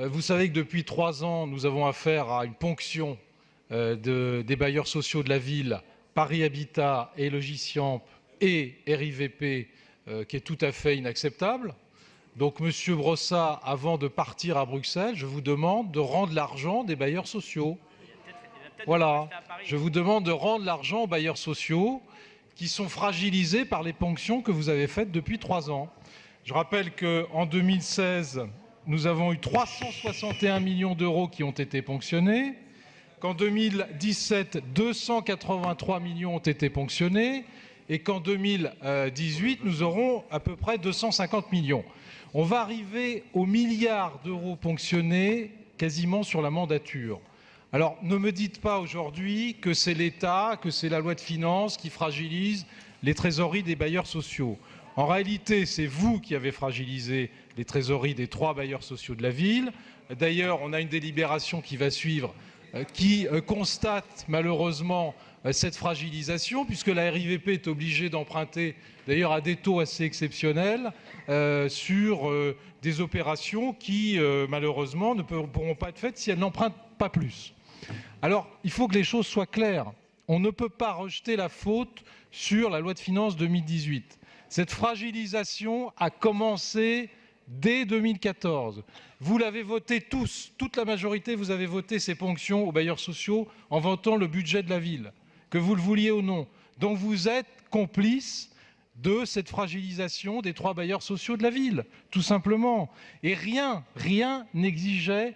Vous savez que depuis 3 ans, nous avons affaire à une ponction des bailleurs sociaux de la ville, Paris Habitat et Logisciamp et RIVP, qui est tout à fait inacceptable. Donc, Monsieur Brossat, avant de partir à Bruxelles, je vous demande de rendre l'argent des bailleurs sociaux. Voilà, je vous demande de rendre l'argent aux bailleurs sociaux qui sont fragilisés par les ponctions que vous avez faites depuis 3 ans. Je rappelle qu'en 2016, nous avons eu 361 millions d'euros qui ont été ponctionnés, qu'en 2017, 283 millions ont été ponctionnés et qu'en 2018, nous aurons à peu près 250 millions. On va arriver aux milliards d'euros ponctionnés quasiment sur la mandature. Alors, ne me dites pas aujourd'hui que c'est l'État, que c'est la loi de finances qui fragilise les trésoreries des bailleurs sociaux. En réalité, c'est vous qui avez fragilisé les trésoreries des 3 bailleurs sociaux de la ville. D'ailleurs, on a une délibération qui va suivre qui constate malheureusement cette fragilisation, puisque la RIVP est obligée d'emprunter, d'ailleurs à des taux assez exceptionnels, sur des opérations qui, malheureusement, ne pourront pas être faites si elle n'emprunte pas plus. Alors, il faut que les choses soient claires. On ne peut pas rejeter la faute sur la loi de finances 2018. Cette fragilisation a commencé dès 2014. Vous l'avez voté tous, toute la majorité, vous avez voté ces ponctions aux bailleurs sociaux en votant le budget de la ville, que vous le vouliez ou non. Donc vous êtes complice de cette fragilisation des 3 bailleurs sociaux de la ville, tout simplement. Et rien n'exigeait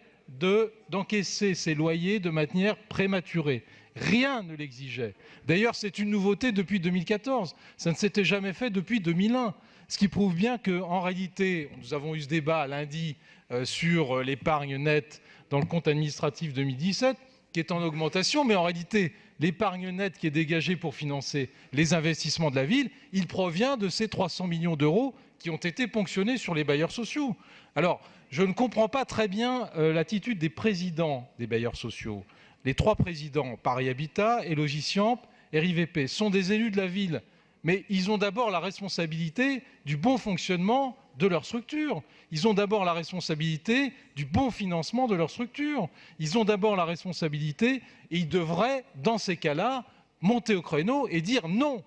d'encaisser ces loyers de manière prématurée. Rien ne l'exigeait. D'ailleurs, c'est une nouveauté depuis 2014. Ça ne s'était jamais fait depuis 2001. Ce qui prouve bien qu'en réalité, nous avons eu ce débat lundi sur l'épargne nette dans le compte administratif 2017, qui est en augmentation, mais en réalité, l'épargne nette qui est dégagée pour financer les investissements de la ville, il provient de ces 300 millions d'euros qui ont été ponctionnés sur les bailleurs sociaux. Alors, je ne comprends pas très bien l'attitude des présidents des bailleurs sociaux. Les 3 présidents, Paris Habitat et Logisciamp et RIVP, sont des élus de la ville. Mais ils ont d'abord la responsabilité du bon fonctionnement de leur structure. Ils ont d'abord la responsabilité du bon financement de leur structure. Ils ont d'abord la responsabilité et ils devraient, dans ces cas-là, monter au créneau et dire non.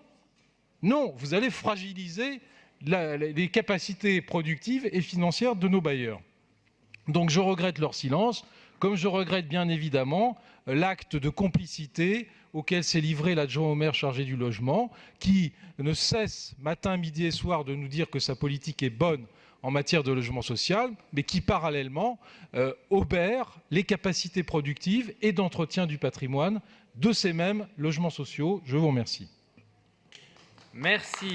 Non, vous allez fragiliser les capacités productives et financières de nos bailleurs. Donc je regrette leur silence, comme je regrette bien évidemment l'acte de complicité auquel s'est livré l'adjoint au maire chargé du logement, qui ne cesse matin, midi et soir de nous dire que sa politique est bonne en matière de logement social, mais qui parallèlement obère les capacités productives et d'entretien du patrimoine de ces mêmes logements sociaux. Je vous remercie. Merci.